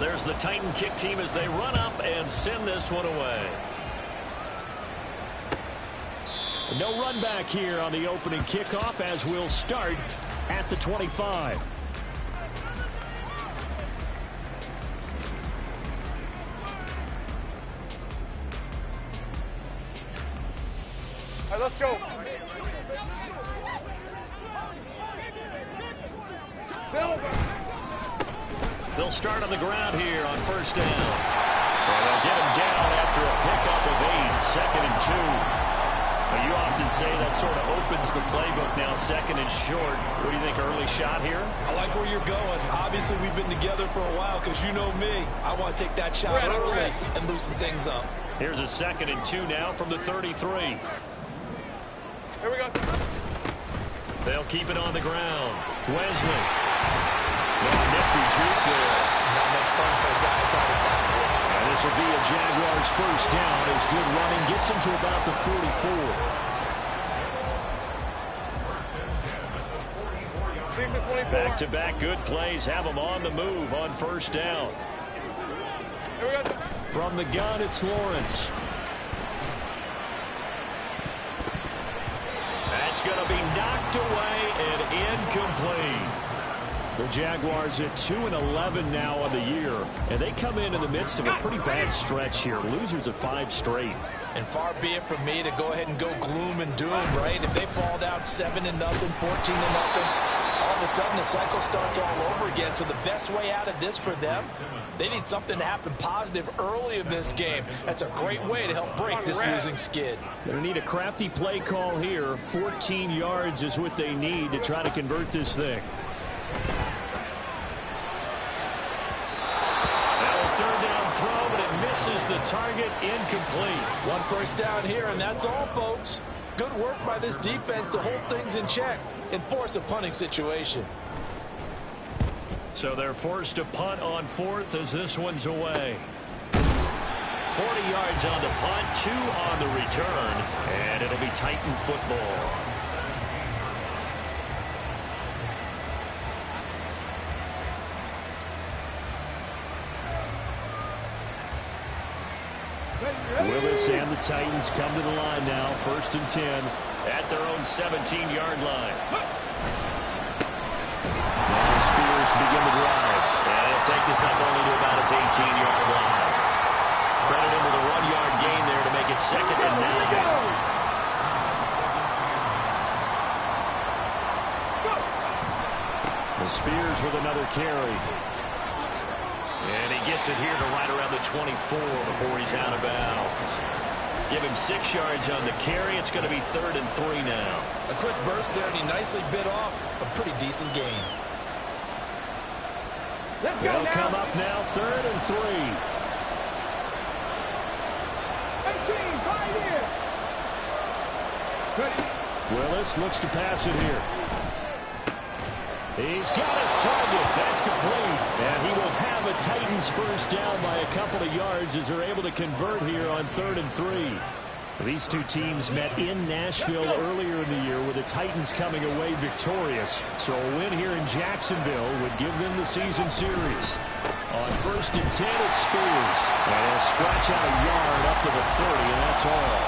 There's the Titan kick team as they run up and send this one away. No run back here on the opening kickoff as we'll start at the 25. All right, let's go. They'll start on the ground here on first down. And they'll get him down after a pickup of 8, 2nd and 2. Now, you often say that sort of opens the playbook now, 2nd and short. What do you think, early shot here? I like where you're going. Obviously, we've been together for a while because you know me. I want to take that shot early and loosen things up. Here's a 2nd and 2 now from the 33. Here we go. They'll keep it on the ground. Wesley. Nifty juke there. Not much fun for a guy trying to tackle it. And this will be a Jaguars first down as good running gets him to about the 44. Back-to-back good plays have them on the move on first down. Here we go. From the gun, it's Lawrence. That's going to be knocked away and incomplete. The Jaguars at 2-11 now on the year, and they come in the midst of a pretty bad stretch here. Losers of 5 straight. And far be it from me to go ahead and go gloom and doom, right? If they fall down 7-0, 14-0, all of a sudden the cycle starts all over again. So the best way out of this for them, they need something to happen positive early in this game. That's a great way to help break this losing skid. Going to need a crafty play call here. 14 yards is what they need to try to convert this thing. Throw, but it misses the target, incomplete. One first down here, and that's all, folks. Good work by this defense to hold things in check and force a punting situation. So they're forced to punt on 4th as this one's away. 40 yards on the punt, 2 on the return, and it'll be Titan football. Willis and the Titans come to the line now. 1st and 10 at their own 17-yard line. Now the Spears to begin the drive. And he'll take this up only to about his 18-yard line. Credit him with a 1-yard gain there to make it 2nd and 9. The Spears with another carry. And he gets it here to right around the 24 before he's out of bounds. Give him 6 yards on the carry. It's going to be 3rd and 3 now. A quick burst there, and he nicely bit off a pretty decent gain. They'll come up now, 3rd and 3. 18, Willis looks to pass it here. He's got his target. That's complete. And he will have a Titans first down by a couple of yards as they're able to convert here on 3rd and 3. These two teams met in Nashville earlier in the year with the Titans coming away victorious. So a win here in Jacksonville would give them the season series. On 1st and 10, it's Spears. And he'll scratch out a yard up to the 30, and that's all.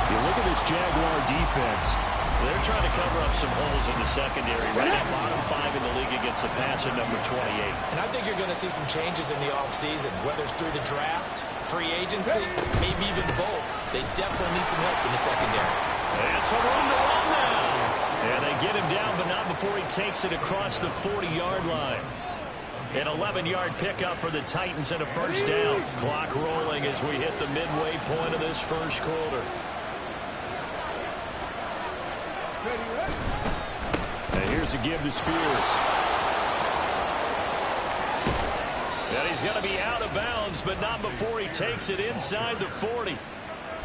You look at this Jaguar defense. They're trying to cover up some holes in the secondary. Right at bottom 5 in the league against the pass at number 28. And I think you're going to see some changes in the offseason, whether it's through the draft, free agency, maybe even both. They definitely need some help in the secondary. And some room to run now. And they get him down, but not before he takes it across the 40-yard line. An 11-yard pickup for the Titans and a first down. Clock rolling as we hit the midway point of this first quarter. And here's a give to Spears. And he's going to be out of bounds, but not before he takes it inside the 40.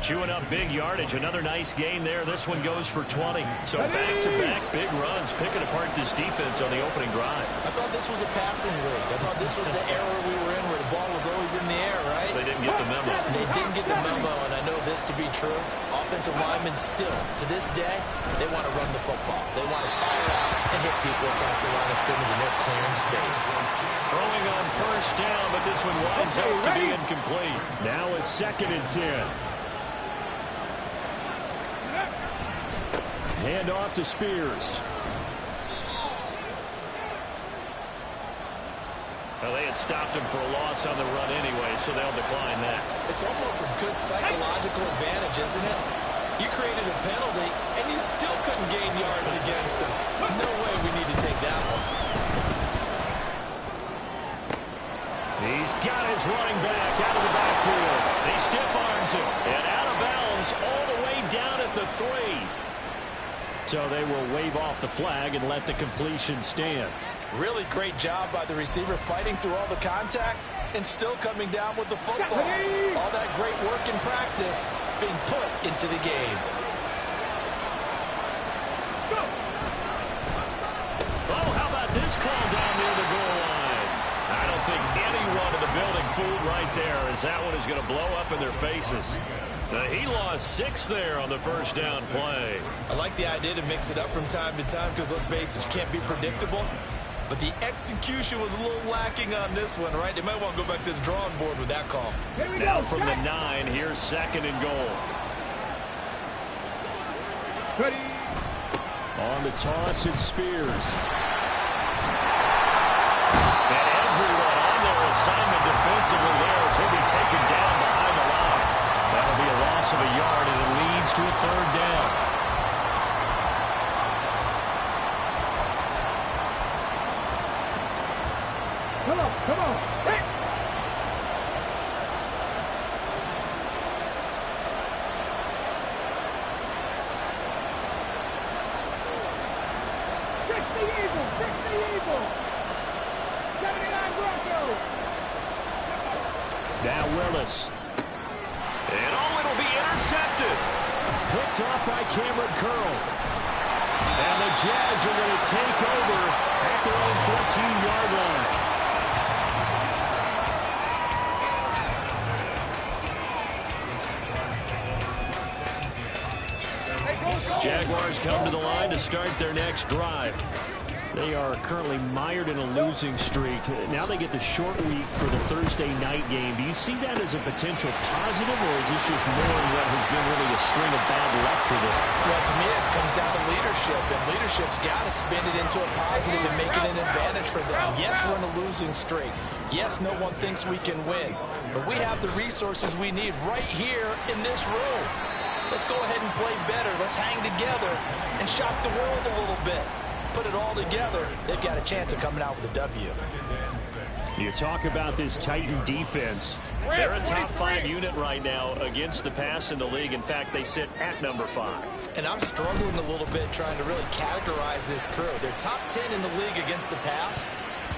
Chewing up big yardage. Another nice gain there. This one goes for 20. So back-to-back big runs, picking apart this defense on the opening drive. I thought this was a passing league. I thought this was the era we were in where the ball was always in the air, right? They didn't get the memo. They didn't get the memo, and I know this to be true. Offensive linemen still, to this day, they want to run the football. They want to fire out and hit people across the line of scrimmage, and they're clearing space. Throwing on first down, but this one winds up to be incomplete. Now a 2nd and 10. Hand off to Spears. Well, they had stopped him for a loss on the run anyway, so they'll decline that. It's almost a good psychological advantage, isn't it? You created a penalty, and you still couldn't gain yards against us. No way we need to take that one. He's got his running back out of the backfield. He stiff arms him, and out of bounds all the way down at the 3. So they will wave off the flag and let the completion stand. Really great job by the receiver fighting through all the contact and still coming down with the football. All that great work in practice being put into the game. Oh, how about this call down near the goal line? I don't think anyone in the building fooled right there, as that one is going to blow up in their faces. He lost 6 there on the first down play. I like the idea to mix it up from time to time because, let's face it, you can't be predictable. But the execution was a little lacking on this one, right? They might want to go back to the drawing board with that call. Now from the 9, here's 2nd and goal. On the toss, it's Spears. And everyone on their assignment defensively there as he'll be taken down behind the line. That'll be a loss of a yard, and it leads to a 3rd down. Come on. Hey! Fix the Eagle! 79 Broncos! Now Willis. And it'll be intercepted. Picked off by Cameron Curl. And the Jags are going to take over at their own 14-yard line. Jaguars come to the line to start their next drive. They are currently mired in a losing streak. Now they get the short week for the Thursday night game. Do you see that as a potential positive, or is this just more of what has been really a string of bad luck for them? Well, to me, it comes down to leadership, and leadership's got to spin it into a positive and make it an advantage for them. Yes, we're in a losing streak. Yes, no one thinks we can win, but we have the resources we need right here in this room. Let's go ahead and play better. Let's hang together and shock the world a little bit. Put it all together, they've got a chance of coming out with a W. You talk about this Titan defense. They're a top 5 unit right now against the pass in the league. In fact, they sit at number 5. And I'm struggling a little bit trying to really categorize this crew. They're top 10 in the league against the pass,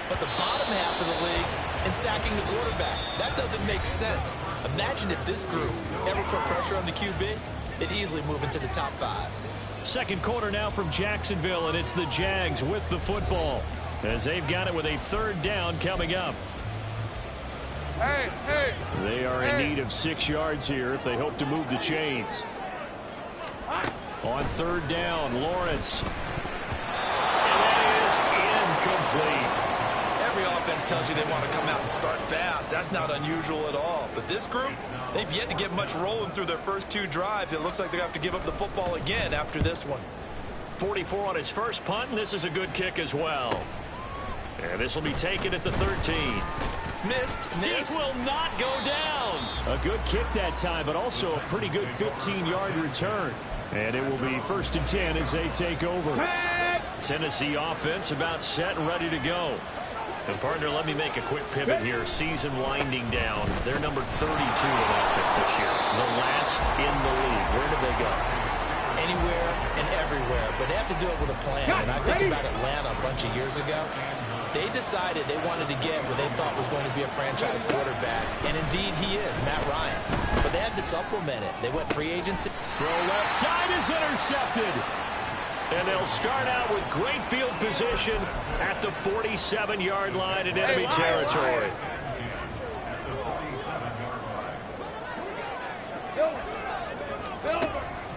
but the bottom half of the league in sacking the quarterback. That doesn't make sense. Imagine if this group ever put pressure on the QB, they'd easily move into the top 5. Second quarter now from Jacksonville, and it's the Jags with the football as they've got it with a 3rd down coming up. Hey! They are in need of 6 yards here if they hope to move the chains. On 3rd down, Lawrence. And that is incomplete. Every offense tells you they want to come out and start fast. That's not unusual at all. But this group, they've yet to get much rolling through their first 2 drives. It looks like they have to give up the football again after this one. 44 on his first punt, and this is a good kick as well. And this will be taken at the 13. Missed. It will not go down. A good kick that time, but also a pretty good 15-yard return. And it will be 1st and 10 as they take over. Tennessee offense about set and ready to go. And partner, let me make a quick pivot here. Season winding down. They're number 32 in offense this year. The last in the league. Where do they go? Anywhere and everywhere. But they have to do it with a plan. And I think about Atlanta a bunch of years ago. They decided they wanted to get what they thought was going to be a franchise quarterback. And indeed he is, Matt Ryan. But they had to supplement it. They went free agency. Throw left side is intercepted. And they'll start out with great field position at the 47-yard line in enemy territory.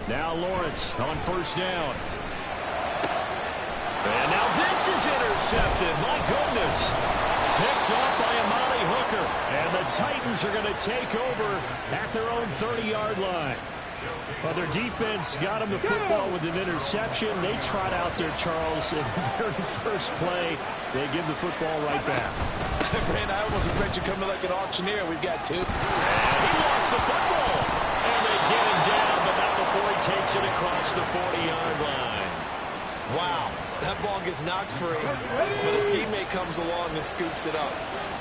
Now Lawrence on 1st down. And now this is intercepted. My goodness. Picked off by a Titans are going to take over at their own 30-yard line. Well, their defense got them the football with an interception. They trot out there, Charles, in the very first play. They give the football right back. Man, I almost expect you coming like an auctioneer. We've got two. And he lost the football. And they get him down, but not before he takes it across the 40-yard line. Wow, that ball gets knocked free, but a teammate comes along and scoops it up.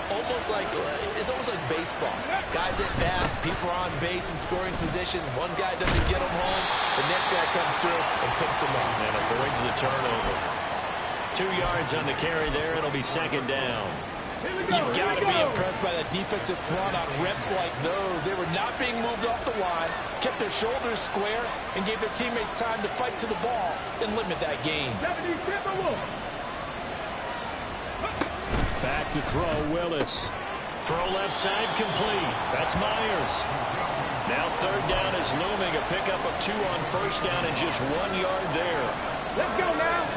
It's almost like baseball. Guys at bat, people are on base in scoring position. One guy doesn't get them home. The next guy comes through and picks them up. And avoids the turnover. 2 yards on the carry there. It'll be second down. You've got to be impressed by that defensive front on reps like those. They were not being moved off the line, kept their shoulders square, and gave their teammates time to fight to the ball and limit that gain. Back to throw, Willis. Throw left side complete. That's Myers. Now third down is looming. A pickup of 2 on first down and just 1 yard there. Let's go now.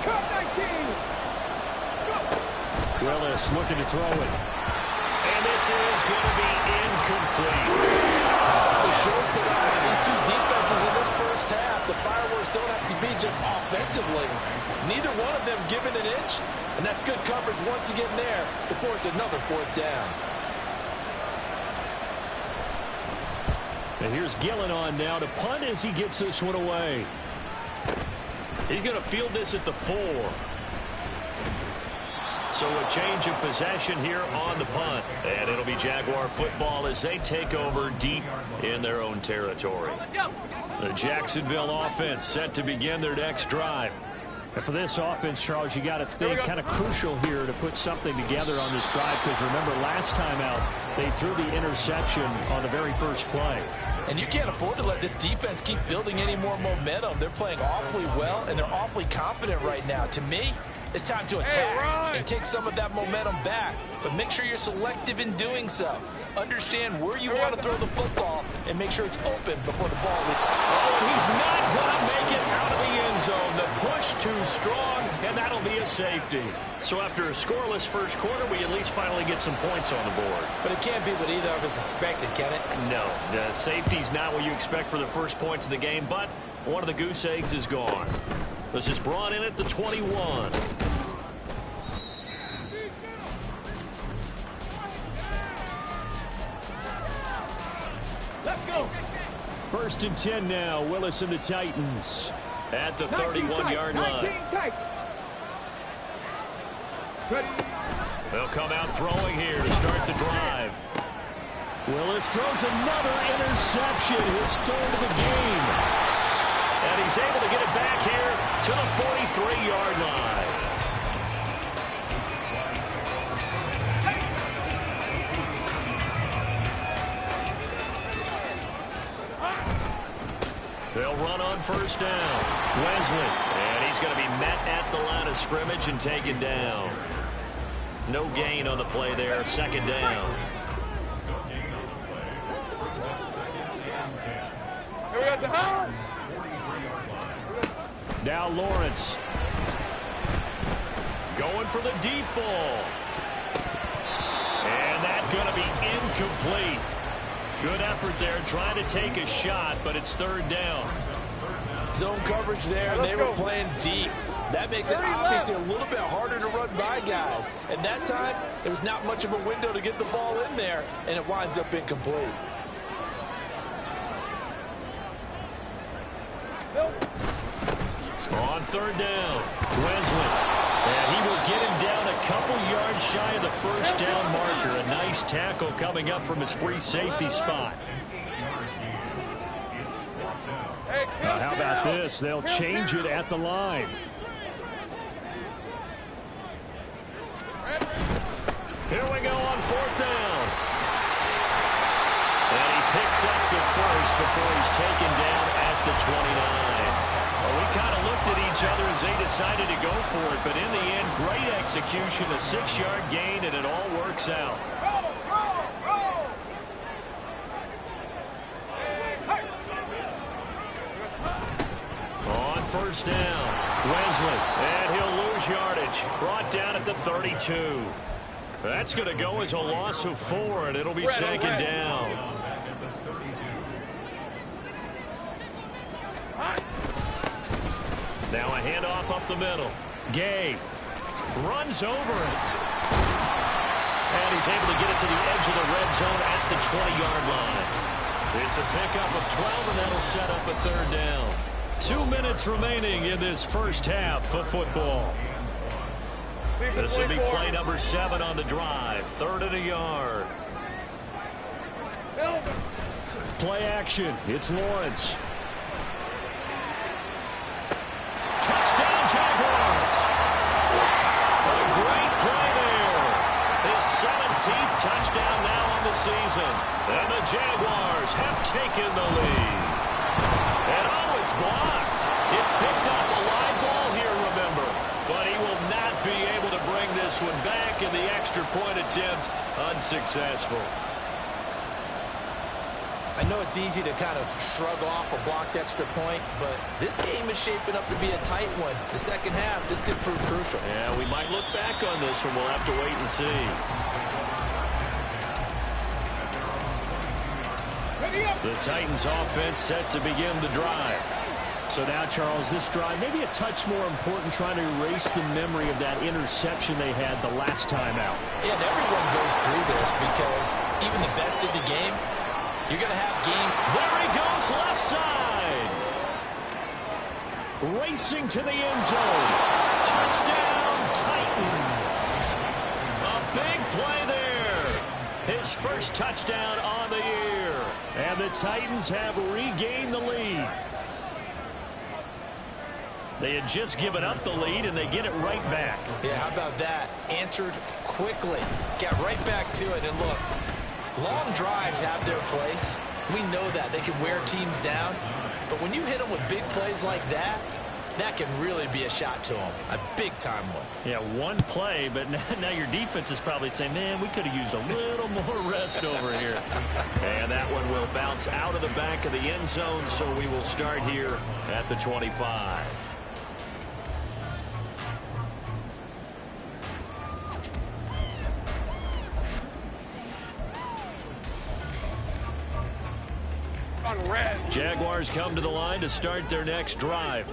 Cut 19. Willis looking to throw it. And this is going to be incomplete. The short put on these two defenses in this first half. The fireworks don't have to be just offensively. Neither one of them given an inch, and that's good coverage once again there to force another fourth down. And here's Gillen on now to punt as he gets this one away. He's going to field this at the 4. So a change of possession here on the punt. And it'll be Jaguar football as they take over deep in their own territory. The Jacksonville offense set to begin their next drive. And for this offense, Charles, you got to think kind of crucial here to put something together on this drive, because remember last time out they threw the interception on the very first play. And you can't afford to let this defense keep building any more momentum. They're playing awfully well, and they're awfully confident right now. To me, it's time to attack and take some of that momentum back. But make sure you're selective in doing so. Understand where you want to throw the football and make sure it's open before the ball leaves. Oh, he's not going to make it out of the end zone. The push too strong, and that'll be a safety. So after a scoreless first quarter, we at least finally get some points on the board. But it can't be what either of us expected, can it? No, the safety's not what you expect for the first points of the game, but one of the goose eggs is gone. This is brought in at the 21. Let's go. 1st and 10 now. Willis and the Titans at the 31-yard line. They'll come out throwing here to start the drive. Willis throws another interception, his 3rd of the game. And he's able to get it back here to the 43-yard line. They'll run on first down. Wesley, and he's going to be met at the line of scrimmage and taken down. No gain on the play there, 2nd down. Here we got the hands. Now Lawrence. Going for the deep ball. And that's going to be incomplete. Good effort there, trying to take a shot, but it's 3rd down. Zone coverage there, and they were playing deep. That makes it obviously a little bit harder to run by guys. And that time, there was not much of a window to get the ball in there, and it winds up incomplete. On 3rd down, Wesley. And he will get him down a couple yards shy of the first down marker. A nice tackle coming up from his free safety spot. How about this? They'll change it at the line. Here we go on 4th down. And he picks up the first before he's taken down at the 29. Well, we kind of looked at each other as they decided to go for it, but in the end, great execution, a 6-yard gain, and it all works out. On 1st down, Wesley, and he'll lose yardage. Brought down at the 32. That's going to go as a loss of 4, and it'll be second down. Now a handoff up the middle. Gay runs over it. And he's able to get it to the edge of the red zone at the 20-yard line. It's a pickup of 12, and that'll set up a third down. 2 minutes remaining in this first half of football. This will be play number 7 on the drive. 3rd and a yard. Play action. It's Lawrence. Touchdown, Jaguars. A great play there. His 17th touchdown now on the season. And the Jaguars have taken the lead. And oh, it's blocked. It's picked up a live ball here, remember. But he will not be able to bring this one back, and the extra point attempt unsuccessful. I know it's easy to kind of shrug off a blocked extra point, but this game is shaping up to be a tight one. The second half, this could prove crucial. Yeah, we might look back on this one. We'll have to wait and see. The Titans offense set to begin the drive. So now, Charles, this drive maybe a touch more important, trying to erase the memory of that interception they had the last time out. Yeah, and everyone goes through this because even the best in the game, you're going to have game. There he goes, left side. Racing to the end zone. Touchdown, Titans. A big play there. His first touchdown on the year. And the Titans have regained the lead. They had just given up the lead, and they get it right back. Yeah, how about that? Answered quickly. Got right back to it, and look. Long drives have their place. We know that. They can wear teams down. But when you hit them with big plays like that, that can really be a shot to them. A big-time one. Yeah, one play, but now your defense is probably saying, man, we could have used a little more rest over here. And that one will bounce out of the back of the end zone, so we will start here at the 25. Jaguars come to the line to start their next drive.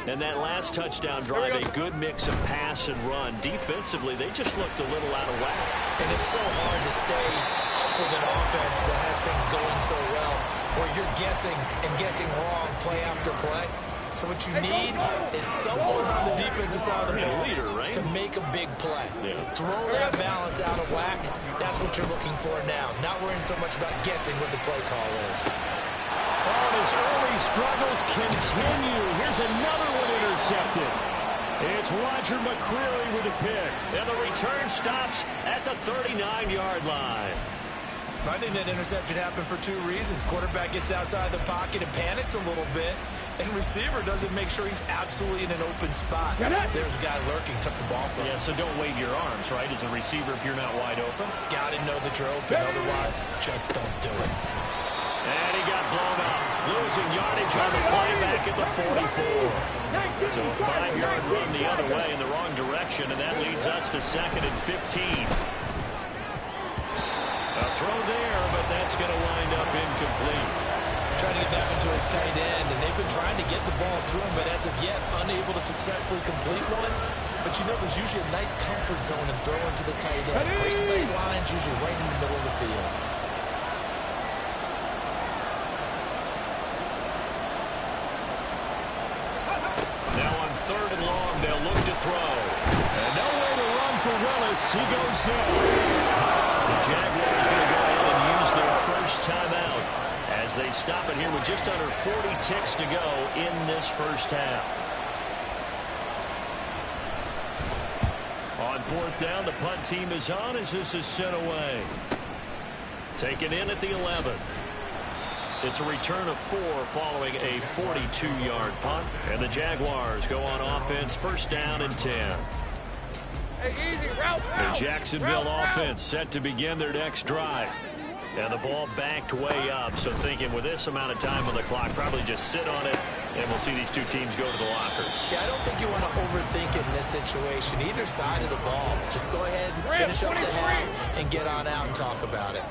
And that last touchdown drive, a good mix of pass and run. Defensively, they just looked a little out of whack. And it's so hard to stay up with an offense that has things going so well, where you're guessing and guessing wrong play after play. So what you need is someone on the defensive side of the ball to make a big play. Yeah. Throw that balance out of whack. That's what you're looking for now. Not worrying so much about guessing what the play call is. Oh, his early struggles continue. Here's another one intercepted. It's Roger McCreary with a pick. And the return stops at the 39-yard line. I think that interception happened for 2 reasons. Quarterback gets outside the pocket and panics a little bit. And receiver doesn't make sure he's absolutely in an open spot. There's a guy lurking, took the ball from him. Yeah, so don't wave your arms, right, as a receiver if you're not wide open. Got to know that you're open. Otherwise, just don't do it. And he got blown up. Losing yardage on the play back at the 44. So a 5-yard run the other way in the wrong direction, and that leads us to 2nd and 15. A throw there, but that's going to wind up incomplete. Trying to get that one to his tight end, and they've been trying to get the ball to him, but as of yet, unable to successfully complete one. But you know there's usually a nice comfort zone in throwing to the tight end. Great sight lines, usually right in the middle of the field. Now on 3rd and long, they'll look to throw. And nowhere to run for Willis. He goes down. The Jaguars going to go ahead and use their first timeout as they stop it here with just under 40 ticks to go in this first half. On 4th down, the punt team is on as this is sent away. Taken in at the 11. It's a return of 4 following a 42-yard punt. And the Jaguars go on offense, 1st down and 10. Hey, easy, route. The Jacksonville offense set to begin their next drive. And the ball backed way up, so thinking with this amount of time on the clock, probably just sit on it And we'll see these two teams go to the lockers. Yeah, I don't think you want to overthink it in this situation. Either side of the ball. Just go ahead and finish up the half and get on out and talk about it.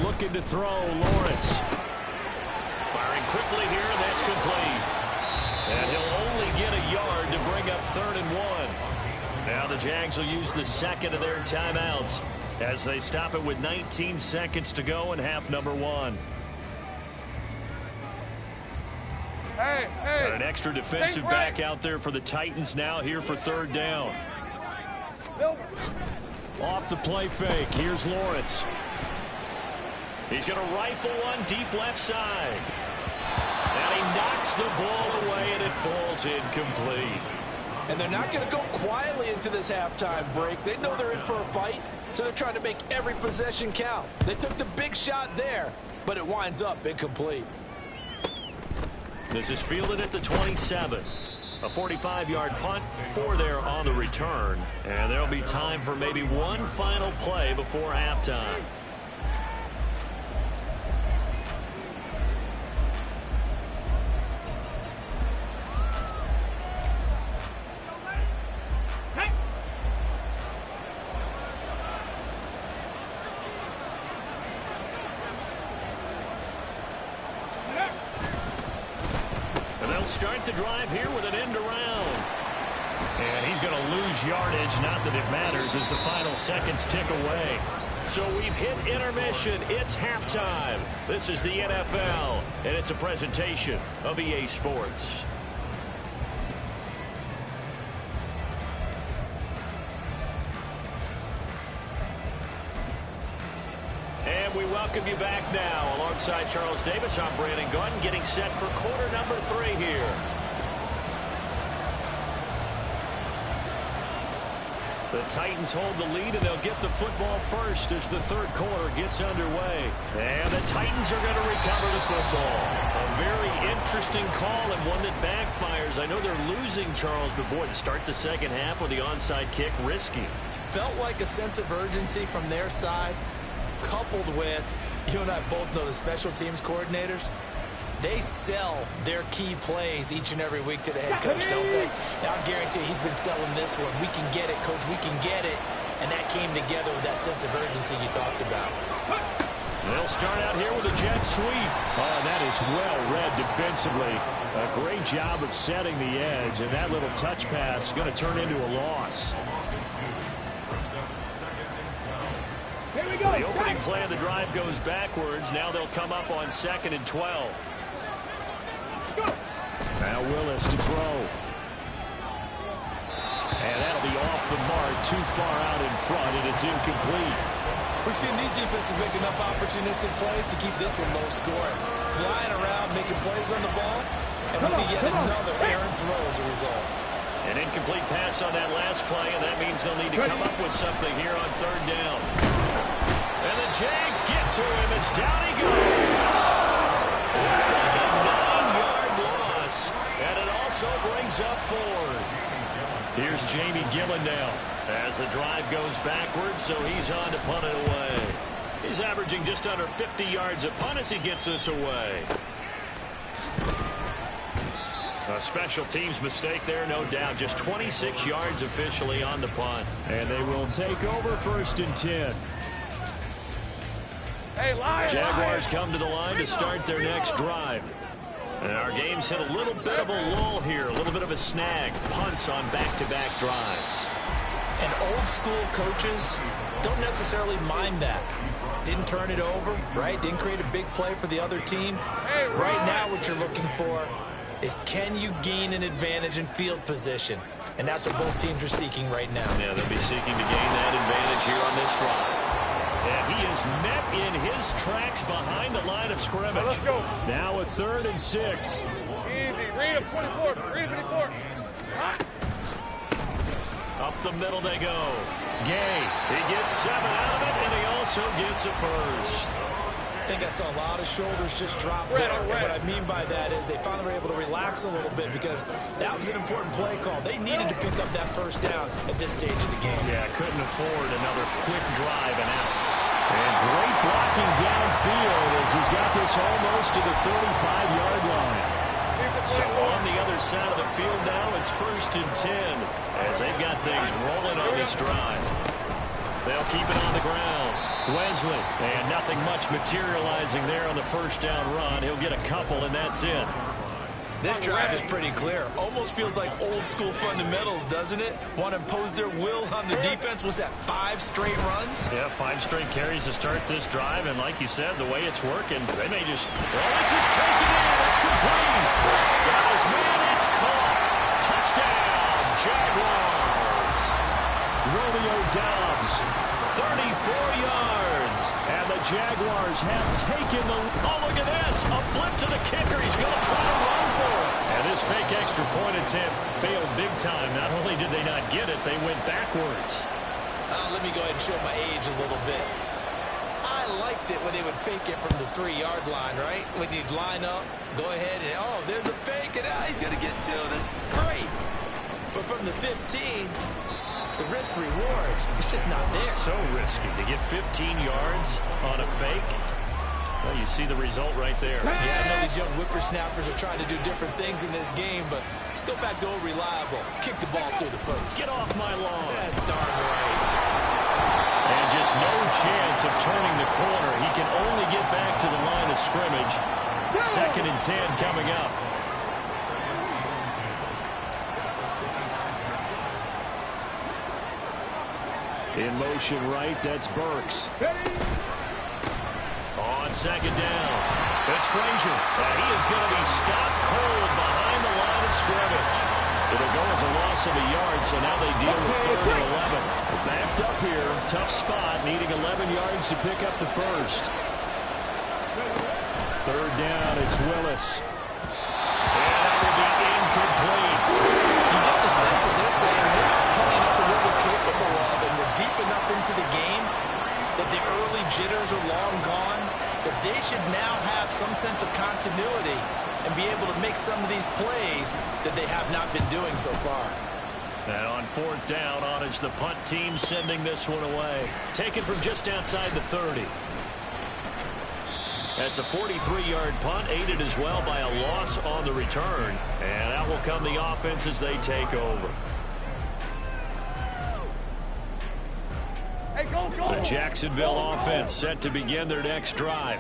Looking to throw, Lawrence. Firing quickly here, and that's complete. And he'll only get a yard to bring up 3rd and 1. Now the Jags will use the second of their timeouts as they stop it with 19 seconds to go in half number 1. Got an extra defensive back out there for the Titans now here for 3rd down. Off the play fake. Here's Lawrence. He's going to rifle one deep left side. And he knocks the ball away, and it falls incomplete. And they're not going to go quietly into this halftime break. They know they're in for a fight, so they're trying to make every possession count. They took the big shot there, but it winds up incomplete. This is fielded at the 27. A 45-yard punt, 4 there on the return. And there'll be time for maybe one final play before halftime. Start the drive here with an end around. And he's going to lose yardage. Not that it matters as the final seconds tick away. So we've hit intermission. It's halftime. This is the NFL, and it's a presentation of EA Sports. And we welcome you back now. Alongside Charles Davis, I'm Brandon Gunn, getting set for quarter number 3 here. The Titans hold the lead, and they'll get the football first as the 3rd quarter gets underway. And the Titans are going to recover the football. A very interesting call and one that backfires. I know they're losing, Charles, but boy, to start the second half with the onside kick, risky. Felt like a sense of urgency from their side, coupled with, you and I both know the special teams coordinators, they sell their key plays each and every week to the head coach, don't they? Now, I guarantee you he's been selling this one. We can get it, coach, we can get it. And that came together with that sense of urgency you talked about. They'll start out here with a jet sweep. Oh, that is well read defensively. A great job of setting the edge, and that little touch pass is going to turn into a loss. The opening play of the drive goes backwards. Now they'll come up on 2nd and 12. Now Willis to throw. And that'll be off the mark, too far out in front, and it's incomplete. We've seen these defenses make enough opportunistic plays to keep this one low scoring. Flying around, making plays on the ball, and we see yet another errant throw as a result. An incomplete pass on that last play, and that means they'll need to come up with something here on 3rd down. And the Jags get to him as down he goes. It's like a 9-yard loss, and it also brings up 4th. Here's Jamie Gillandale as the drive goes backwards, so he's on to punt it away. He's averaging just under 50 yards a punt as he gets this away. A special teams mistake there, no doubt. Just 26 yards officially on the punt. And they will take over 1st and 10. Jaguars come to the line to start their next drive. And our game's hit a little bit of a lull here, a little bit of a snag. Punts on back-to-back drives. And old school coaches don't necessarily mind that. Didn't turn it over, right? Didn't create a big play for the other team. Right now what you're looking for is, can you gain an advantage in field position? And that's what both teams are seeking right now. Yeah, they'll be seeking to gain that advantage here on this drive. And he is met in his tracks behind the line of scrimmage. Let's go. Now a 3rd and 6. Easy. Read him 24. Read 24. Up the middle they go. Gay. He gets 7 out of it, and he also gets a first. I think I saw a lot of shoulders just drop there. And what I mean by that is they finally were able to relax a little bit because that was an important play call. They needed to pick up that 1st down at this stage of the game. Yeah, couldn't afford another quick drive and out. And great blocking downfield as he's got this almost to the 35-yard line. So on the other side of the field now, it's 1st and 10 as they've got things rolling on this drive. They'll keep it on the ground. Wesley, and nothing much materializing there on the first down run. He'll get a couple, and that's it. This drive is pretty clear. Almost feels like old school fundamentals, doesn't it? Want to impose their will on the defense. Was that 5 straight runs? Yeah, 5 straight carries to start this drive. And like you said, the way it's working, they may just... Well, this is taken in. It's complete. Got his man. It's caught. Touchdown, Jaguars. Romeo Doubs, 34 yards. And the Jaguars have taken the... Oh, look at this. A flip to the kicker. He's going to try to run for it. And this fake extra point attempt failed big time. Not only did they not get it, they went backwards. Let me go ahead and show my age a little bit. I liked it when they would fake it from the 3-yard line, right? When you'd line up, go ahead and, oh, there's a fake, and he's going to get 2. That's great. But from the 15, the risk-reward, it's just not there. So risky to get 15 yards on a fake. Well, you see the result right there. Yeah, I know these young whippersnappers are trying to do different things in this game, but let's go back to old reliable. Kick the ball through the post. Get off my lawn. That's darn right. And just no chance of turning the corner. He can only get back to the line of scrimmage. 2nd and 10 coming up. In motion right, that's Burks. On 2nd down, it's Frazier. And he is going to be stopped cold behind the line of scrimmage. It'll go as a loss of a yard, so now they deal with 3rd and 11. They're backed up here, tough spot, needing 11 yards to pick up the first. 3rd down, it's Willis. And that will be incomplete. You get the sense that they're saying we're not playing up to what we're capable of, and we're deep enough into the game that the early jitters are long gone, that they should now have some sense of continuity and be able to make some of these plays that they have not been doing so far. And on 4th down, on is the punt team sending this one away. Taken from just outside the 30. That's a 43-yard punt, aided as well by a loss on the return. And out will come the offense as they take over. The Jacksonville offense set to begin their next drive.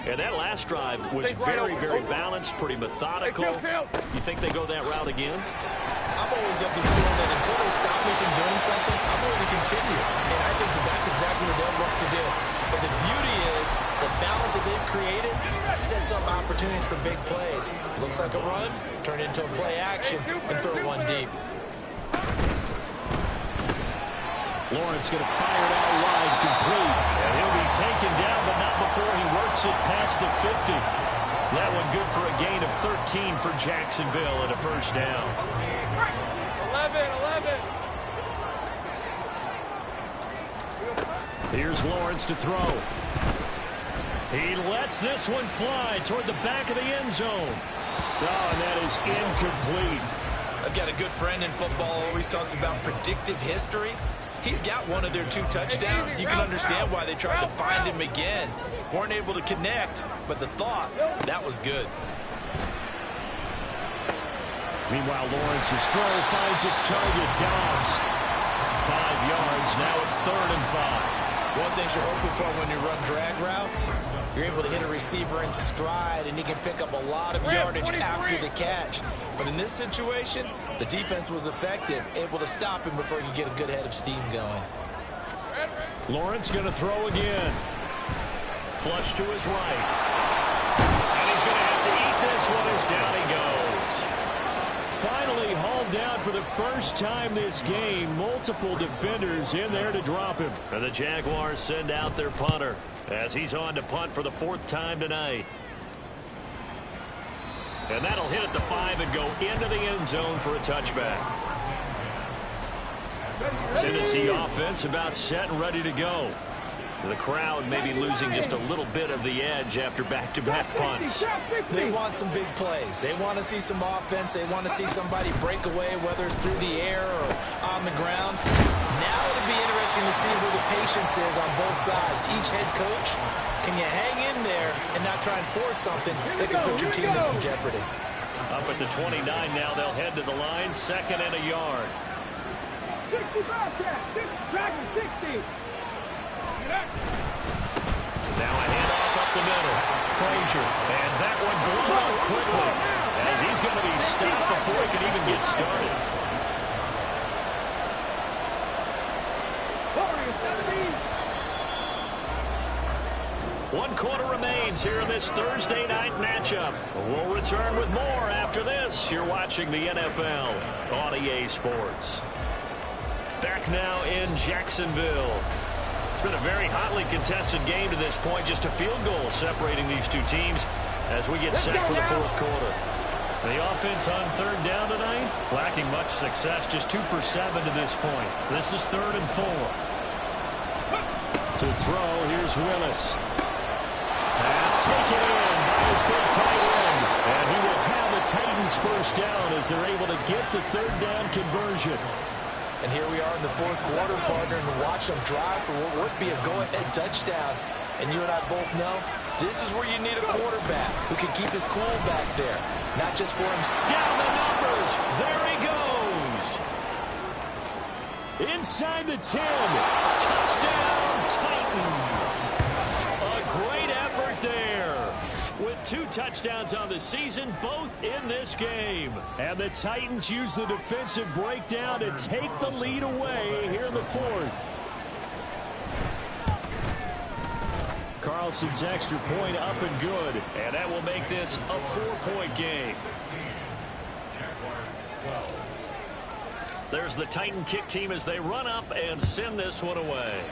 And that last drive was very, very balanced, pretty methodical. You think they go that route again? I'm always of the school that until they stop me from doing something, I'm going to continue. And I think that that's exactly what they'll look to do. But the beauty is the balance that they've created sets up opportunities for big plays. Looks like a run, turn into a play action, and throw one deep. Lawrence going to fire it out wide, complete. And he'll be taken down, but not before he works it past the 50. That one good for a gain of 13 for Jacksonville at a 1st down. 11. Here's Lawrence to throw. He lets this one fly toward the back of the end zone. Oh, and that is incomplete. I've got a good friend in football, always talks about predictive history. He's got one of their 2 touchdowns. You can understand why they tried to find him again. Weren't able to connect, but the thought, that was good. Meanwhile, Lawrence's throw finds its target, Dobbs. 5 yards, now it's 3rd and 5. One thing you're hoping for when you run drag routes, you're able to hit a receiver in stride, and he can pick up a lot of yardage after the catch. But in this situation, the defense was effective, able to stop him before he could get a good head of steam going. Lawrence going to throw again. Flush to his right. And he's going to have to eat this one as down he goes. Finally hauled down for the first time this game. Multiple defenders in there to drop him. And the Jaguars send out their punter as he's on to punt for the 4th time tonight. And that'll hit at the 5 and go into the end zone for a touchback. Tennessee offense about set and ready to go. The crowd may be losing just a little bit of the edge after back-to-back punts. They want some big plays. They want to see some offense. They want to see somebody break away, whether it's through the air or on the ground. Now it'll be interesting to see where the patience is on both sides. Each head coach, can you hang in there and not try and force something that could put your team in some jeopardy? Up at the 29 now, they'll head to the line, 2nd and a yard. 60 Bobcat, 60. Now a handoff up the middle. Frazier, and that one blown up quickly as he's going to be stopped before he can even get started. One quarter remains here in this Thursday night matchup. We'll return with more after this. You're watching the NFL on EA Sports. Back now in Jacksonville. It's been a very hotly contested game to this point. Just a field goal separating these two teams as we get set for the 4th quarter. The offense on 3rd down tonight, lacking much success. Just 2 for 7 to this point. This is 3rd and 4. To throw, here's Willis. Pass taken in by his big tight end. And he will have a Titans 1st down as they're able to get the 3rd down conversion. And here we are in the 4th quarter, partner, and watch them drive for what would be a go-ahead touchdown. And you and I both know this is where you need a quarterback who can keep his cool back there. Not just for him. Down the numbers. There he goes. Inside the 10. Touchdown, Titans. A great effort there. With 2 touchdowns on the season, both in this game. And the Titans use the defensive breakdown to take the lead away here in the 4th. Carlson's extra point up and good. And that will make this a 4-point game. There's the Titan kick team as they run up and send this one away.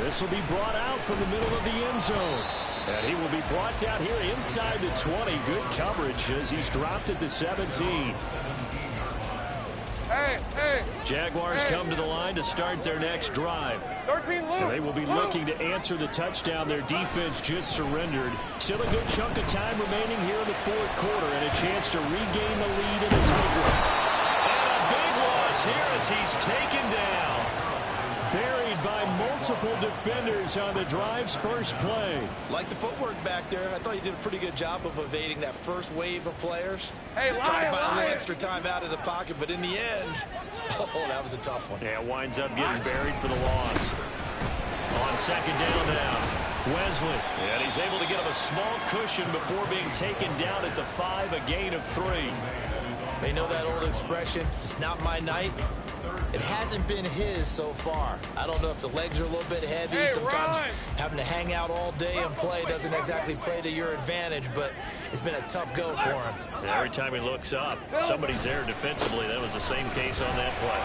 This will be brought out from the middle of the end zone. And he will be brought down here inside the 20. Good coverage as he's dropped at the 17. Jaguars come to the line to start their next drive. 13 And they will be looking to answer the touchdown. Their defense just surrendered. Still a good chunk of time remaining here in the 4th quarter and a chance to regain the lead in the title. And a big loss here as he's taken down. Buried by multiple defenders on the drive's first play. Like the footwork back there, I thought you did a pretty good job of evading that first wave of players. Hey, trying to buy a little extra time out of the pocket, but in the end, oh, that was a tough one. Yeah, winds up getting buried for the loss. On 2nd down now, Wesley. And he's able to get him a small cushion before being taken down at the 5, a gain of 3. They know that old expression, it's not my night. It hasn't been his so far. I don't know if the legs are a little bit heavy. Hey, sometimes Ryan, having to hang out all day and play doesn't exactly play to your advantage, but it's been a tough go for him. And every time he looks up, somebody's there defensively. That was the same case on that play.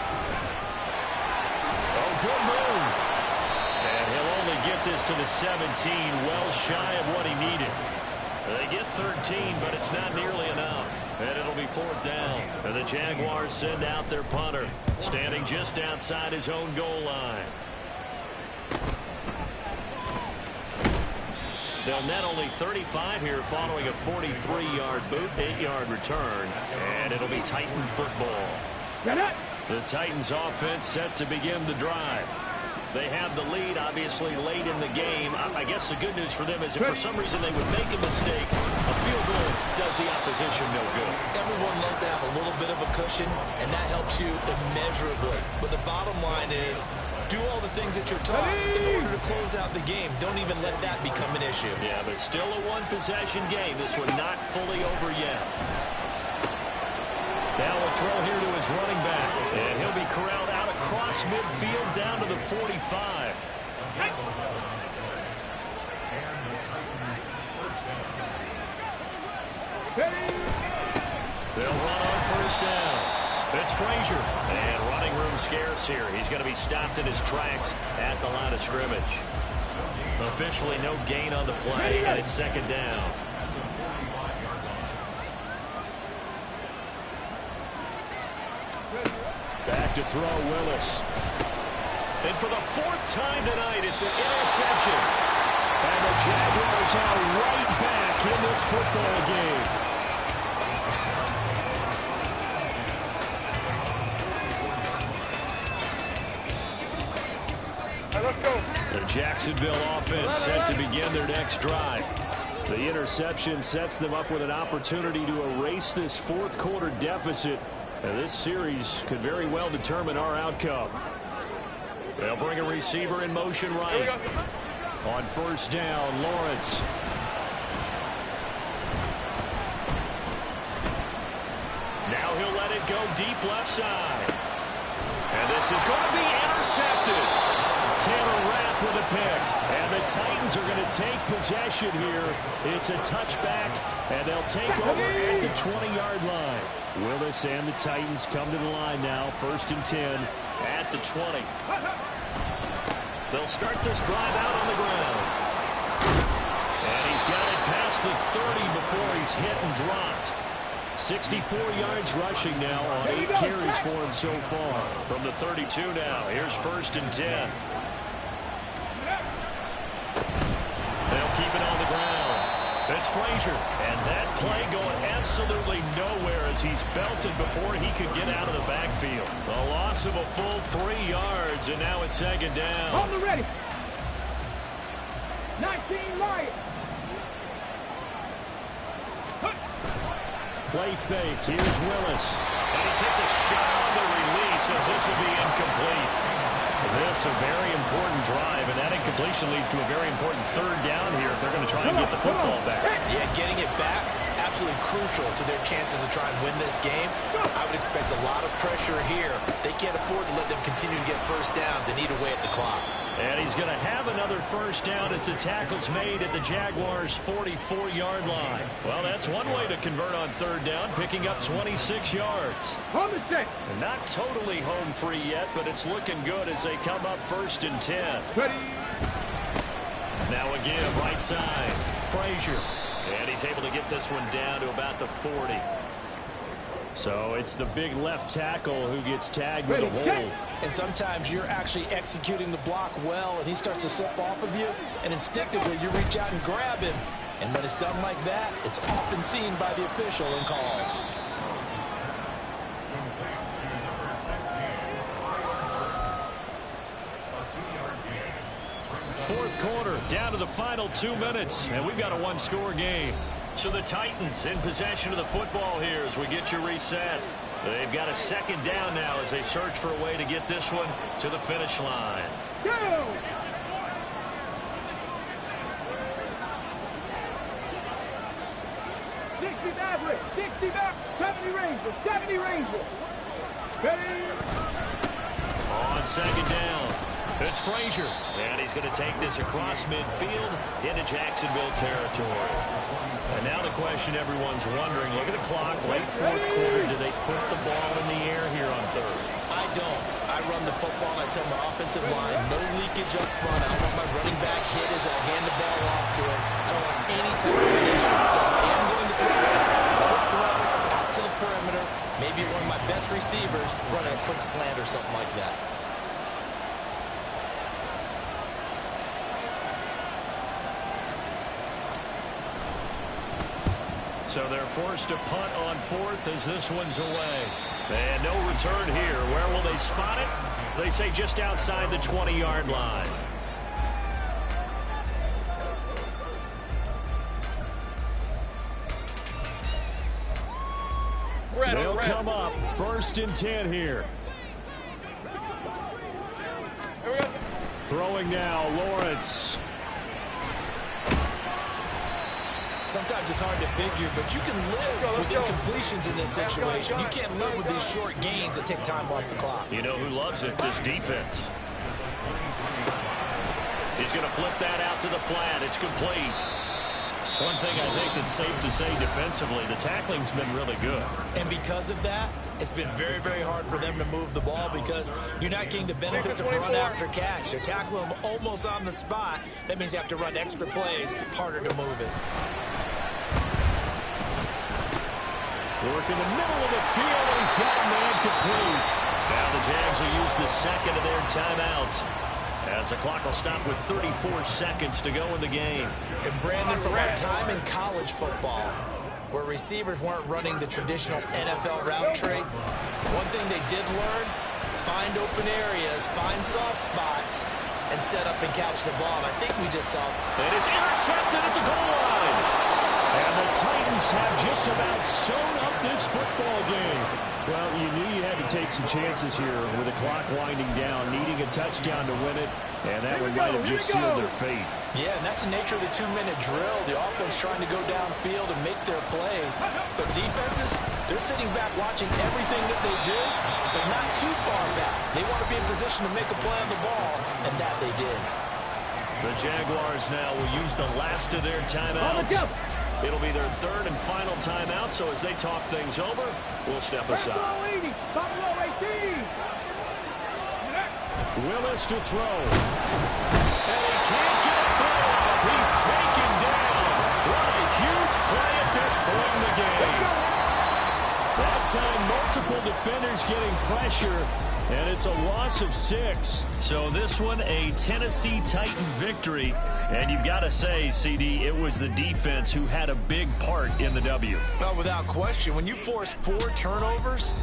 Oh, good move. And he'll only get this to the 17, well shy of what he needed. They get 13, but it's not nearly enough. And it'll be 4th down. And the Jaguars send out their punter, standing just outside his own goal line. They'll net only 35 here following a 43-yard boot, 8-yard return. And it'll be Titan football. The Titans offense set to begin the drive. They have the lead, obviously, late in the game. I guess the good news for them is if for some reason they would make a mistake, a field goal does the opposition no good. Everyone loves to have a little bit of a cushion, and that helps you immeasurably. But the bottom line is, do all the things that you're taught in order to close out the game. Don't even let that become an issue. Yeah, but still a one-possession game. This one not fully over yet. Now a throw here to his running back. And he'll be corralled out across midfield down to the 45. They'll run on 1st down. It's Frazier. And running room scarce here. He's going to be stopped in his tracks at the line of scrimmage. Officially no gain on the play, and it's 2nd down. Back to throw, Willis. And for the 4th time tonight, it's an interception. And the Jaguars are right back in this football game. Jacksonville offense set to begin their next drive. The interception sets them up with an opportunity to erase this fourth quarter deficit. And this series could very well determine our outcome. They'll bring a receiver in motion right. On first down, Lawrence. Now he'll let it go deep left side. And this is going to be intercepted. Taylor Rapp with a pick. And the Titans are going to take possession here. It's a touchback, and they'll take over at the 20-yard line. Willis and the Titans come to the line now. 1st and 10 at the 20. They'll start this drive out on the ground. And he's got it past the 30 before he's hit and dropped. 64 yards rushing now on 8 carries for him so far. From the 32 now, here's 1st and 10. They'll keep it on the ground. It's Frazier. And that play going absolutely nowhere as he's belted before he could get out of the backfield. A loss of a full 3 yards, and now it's 2nd down. On the ready. 19 Lions. Play fake. Here's Willis. And he takes a shot on the release as this will be incomplete. This a very important drive, and that incompletion leads to a very important 3rd down here if they're going to try and get the football back. Yeah, getting it back, absolutely crucial to their chances to try and win this game. I would expect a lot of pressure here. They can't afford to let them continue to get 1st downs and eat away at the clock. And he's going to have another 1st down as the tackle's made at the Jaguars' 44-yard line. Well, that's one way to convert on 3rd down, picking up 26 yards. On the set. Not totally home free yet, but it's looking good as they come up 1st and 10. Ready. Now again, right side, Frazier. And he's able to get this one down to about the 40. So it's the big left tackle who gets tagged with a hold. And sometimes you're actually executing the block well, and he starts to slip off of you, and instinctively you reach out and grab him. And when it's done like that, it's often seen by the official and called. Fourth quarter, down to the final 2 minutes, and we've got a 1-score game. So the Titans in possession of the football here as we get you reset. They've got a 2nd down now as they search for a way to get this one to the finish line. Go! Average, 60 back, 70 Rangers, 70 Rangers. Ready? On 2nd down, it's Frazier. And he's going to take this across midfield into Jacksonville territory. And now the question everyone's wondering, look at the clock, late 4th quarter, do they put the ball in the air here on 3rd? I don't. I run the football, and I tell my offensive line, no leakage up front. I don't want my running back hit as I hand the ball off to him. I don't want any type of an issue. I am going to throw a quick throw out to the perimeter. Maybe one of my best receivers running a quick slant or something like that. So they're forced to punt on 4th as this one's away. And no return here. Where will they spot it? They say just outside the 20-yard line. They'll come up 1st and 10 here. Throwing now, Lawrence. Sometimes it's hard to figure, but you can live with incompletions in this situation. You can't live with these short gains that take time off the clock. You know who loves it? This defense. He's going to flip that out to the flat. It's complete. One thing I think that's safe to say defensively, the tackling's been really good. And because of that, it's been very, very hard for them to move the ball because you're not getting the benefits of run after catch. They're tackling them almost on the spot. That means you have to run extra plays, harder to move it. Work in the middle of the field, and he's got a man complete. Now the Jags will use the 2nd of their timeouts as the clock will stop with 34 seconds to go in the game. And Brandon, from our time in college football, where receivers weren't running the traditional NFL route tree, one thing they did learn, find open areas, find soft spots, and set up and catch the ball. And I think we just saw. And it's intercepted at the goal line. And the Titans have just about sewn up this football game. Well, you knew you had to take some chances here with the clock winding down, needing a touchdown to win it, and that one might have just sealed their fate. Yeah, and that's the nature of the 2-minute drill. The offense trying to go downfield and make their plays. But defenses, they're sitting back watching everything that they do, but not too far back. They want to be in position to make a play on the ball, and that they did. The Jaguars now will use the last of their timeouts. It'll be their third and final timeout, so as they talk things over, we'll step aside. Willis to throw. And he can't get a throw off. He's taken down. What a huge play at this point in the game. That time, multiple defenders getting pressure, and it's a loss of 6. So this one, a Tennessee Titan victory. And you've got to say, CD, it was the defense who had a big part in the W. Well, without question, when you force 4 turnovers,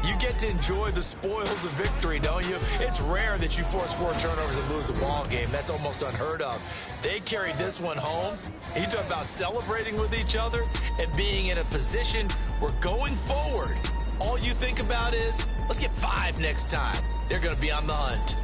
you get to enjoy the spoils of victory, don't you? It's rare that you force 4 turnovers and lose a ball game. That's almost unheard of. They carried this one home. You talk about celebrating with each other and being in a position where going forward, all you think about is, let's get 5 next time. They're going to be on the hunt.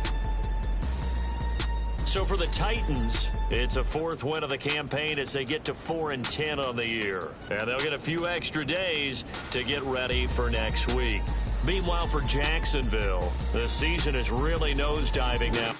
So for the Titans, it's a 4th win of the campaign as they get to 4-10 on the year. And they'll get a few extra days to get ready for next week. Meanwhile, for Jacksonville, the season is really nosediving now.